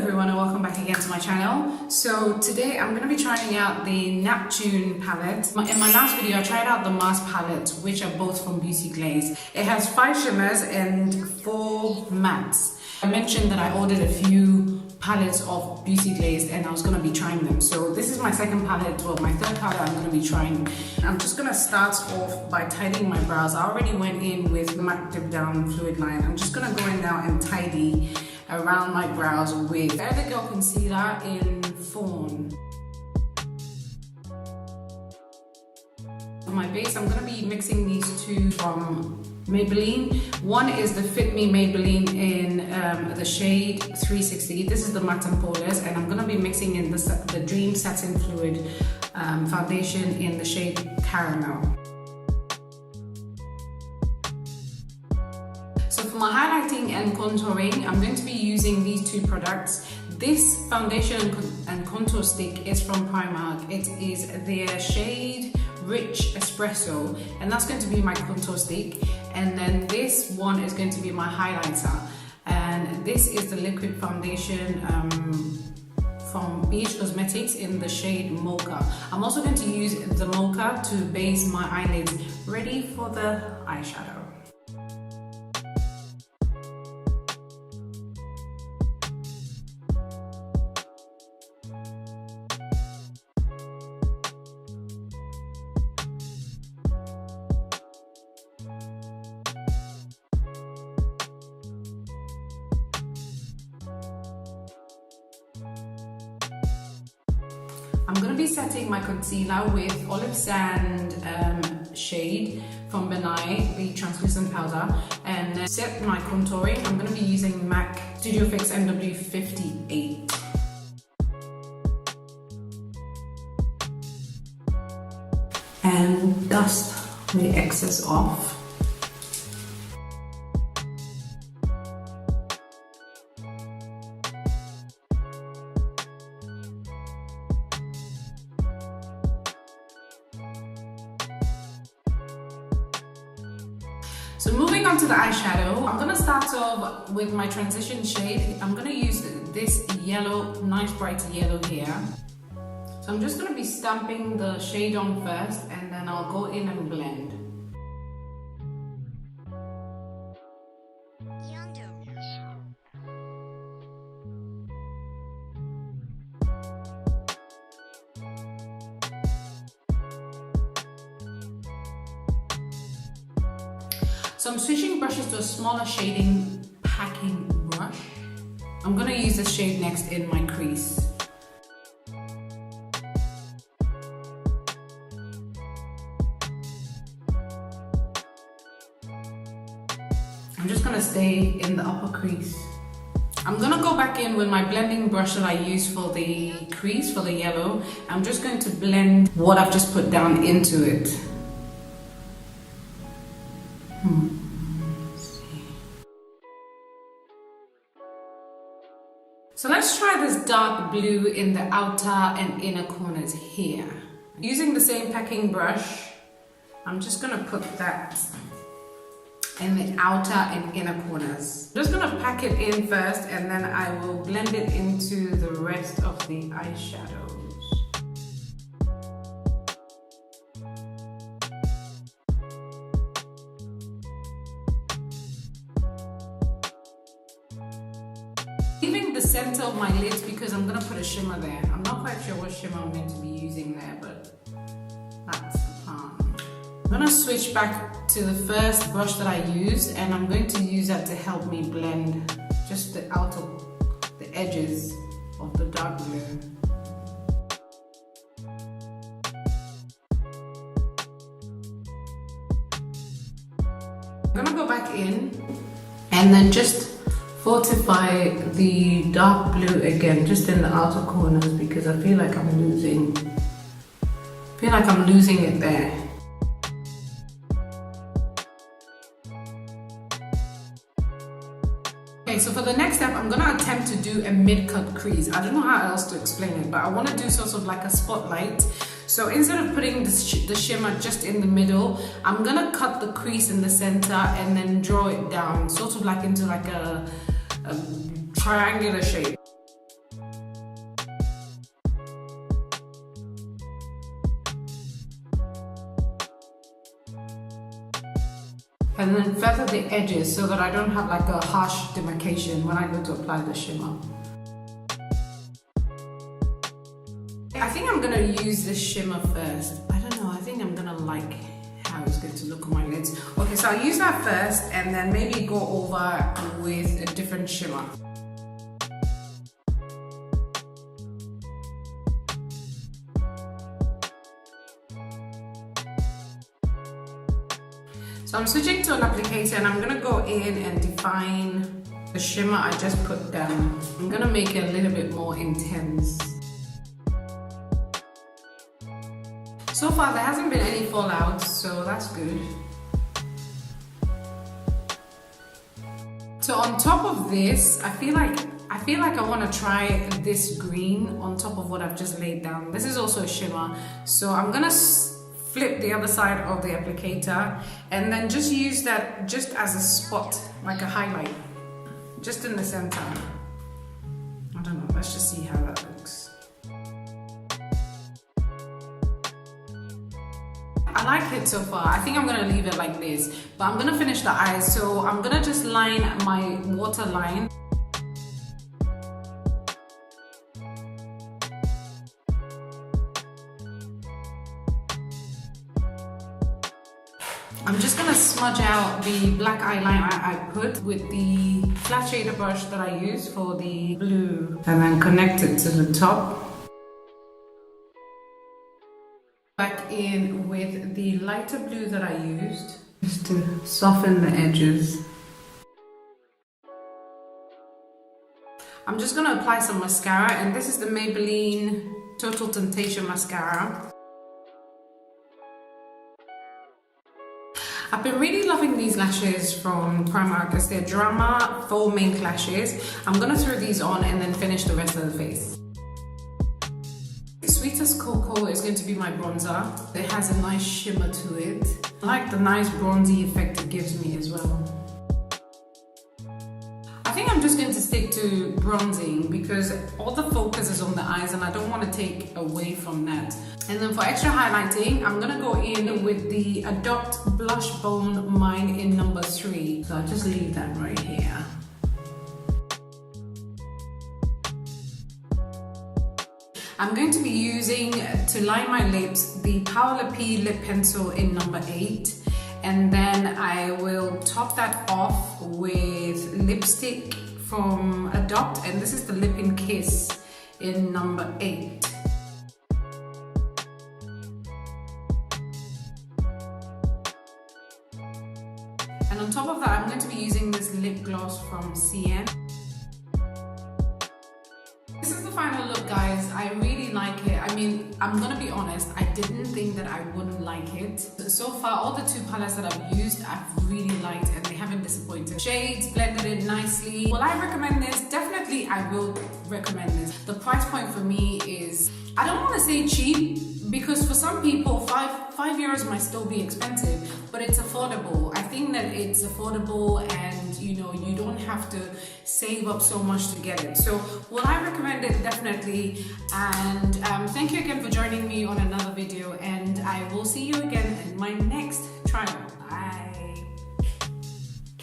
everyone and welcome back again to my channel. So today I'm going to be trying out the NAPTUNE palette. In my last video I tried out the Mars palette, which are both from Beauty Glaze. It has 5 shimmers and 4 mattes. I mentioned that I ordered a few palettes of Beauty Glaze and I was going to be trying them. So this is my second palette, well my third palette I'm going to be trying. I'm just going to start off by tidying my brows. I already went in with MAC Dip Down Fluid Line. I'm just going to go in now and tidy around my brows with Girl Concealer in Fawn. For my base, I'm going to be mixing these two from Maybelline. One is the Fit Me Maybelline in the shade 360. This is the matte and powders, and I'm going to be mixing in the Dream Satin Fluid foundation in the shade Caramel. So for my highlighting and contouring, I'm going to be using these two products. This foundation and contour stick is from Primark. It is their shade Rich Espresso, and that's going to be my contour stick. And then this one is going to be my highlighter. And this is the liquid foundation from BH Cosmetics in the shade Mocha. I'm also going to use the Mocha to base my eyelids. Ready for the eyeshadow. I'm going to be setting my concealer with Olive Sand shade from Benai, the translucent powder, and set my contouring. I'm going to be using MAC Studio Fix MW58. And dust the excess off. So moving on to the eyeshadow, I'm going to start off with my transition shade. I'm going to use this yellow, nice bright yellow here. So I'm just going to be stamping the shade on first, and then I'll go in and blend. So I'm switching brushes to a smaller shading packing brush. I'm going to use this shade next in my crease. I'm just going to stay in the upper crease. I'm going to go back in with my blending brush that I used for the crease, for the yellow. I'm just going to blend what I've just put down into it. So let's try this dark blue in the outer and inner corners here. Using the same packing brush, I'm just going to put that in the outer and inner corners. I'm just going to pack it in first, and then I will blend it into the rest of the eyeshadows. Leaving the center of my lids because I'm going to put a shimmer there. I'm not quite sure what shimmer I'm going to be using there, but that's the plan. I'm going to switch back to the first brush that I used, and I'm going to use that to help me blend just the outer, the edges of the dark blue. I'm going to go back in and then just fortify the dark blue again, just in the outer corners, because I feel like I'm losing it there. Okay, so for the next step, I'm gonna attempt to do a mid-cut crease. I don't know how else to explain it, but I want to do sort of like a spotlight. So instead of putting the shimmer just in the middle, I'm gonna cut the crease in the center and then draw it down, sort of like into like a triangular shape. and then feather the edges so that I don't have like a harsh demarcation when I go to apply the shimmer. I think I'm gonna use this shimmer first. I don't know, I think I'm gonna like how it's going to look on my lids. Okay, so I'll use that first and then maybe go over with a different shimmer. So I'm switching to an applicator and I'm gonna go in and define the shimmer I just put down. I'm gonna make it a little bit more intense. So far there hasn't been any fallout, so that's good. So on top of this, I feel like I want to try this green on top of what I've just laid down. This is also a shimmer, so I'm gonna flip the other side of the applicator and then just use that just as a spot, like a highlight, just in the center. I don't know, let's just see how that looks. I like it so far. I think I'm gonna leave it like this, but I'm gonna finish the eyes. So I'm gonna just line my waterline. I'm just gonna smudge out the black eyeliner I put with the flat shader brush that I use for the blue, and then connect it to the top. Back in with the lighter blue that I used, just to soften the edges. I'm just gonna apply some mascara, and this is the Maybelline Total Temptation Mascara. I've been really loving these lashes from Primark as they're Drama Faux Mink lashes. I'm gonna throw these on and then finish the rest of the face. Sweetest Cocoa is going to be my bronzer. It has a nice shimmer to it. I like the nice bronzy effect it gives me as well. I think I'm just going to stick to bronzing because all the focus is on the eyes and I don't want to take away from that. And then for extra highlighting, I'm going to go in with the Adopt Blush Bone Mine in number 3. So I'll just leave that right here. I'm going to be using, to line my lips, the Paola P Lip Pencil in number 8. And then I will top that off with lipstick from Adopt. And this is the Lip and Kiss in number 8. And on top of that, I'm going to be using this lip gloss from CN. This is the final look, guys. I really like it. I mean, I'm gonna be honest, I didn't think that I wouldn't like it. So far, all the 2 palettes that I've used, I've really liked and they haven't disappointed. Shades blended in nicely. Will I recommend this? Definitely, I will recommend this. The price point for me is, I don't want to say cheap, because for some people, five euros might still be expensive, but it's affordable. I think that it's affordable and you know, you don't have to save up so much to get it. So will I recommend it? Definitely. And thank you again for joining me on another video, and I will see you again in my next trial. Bye.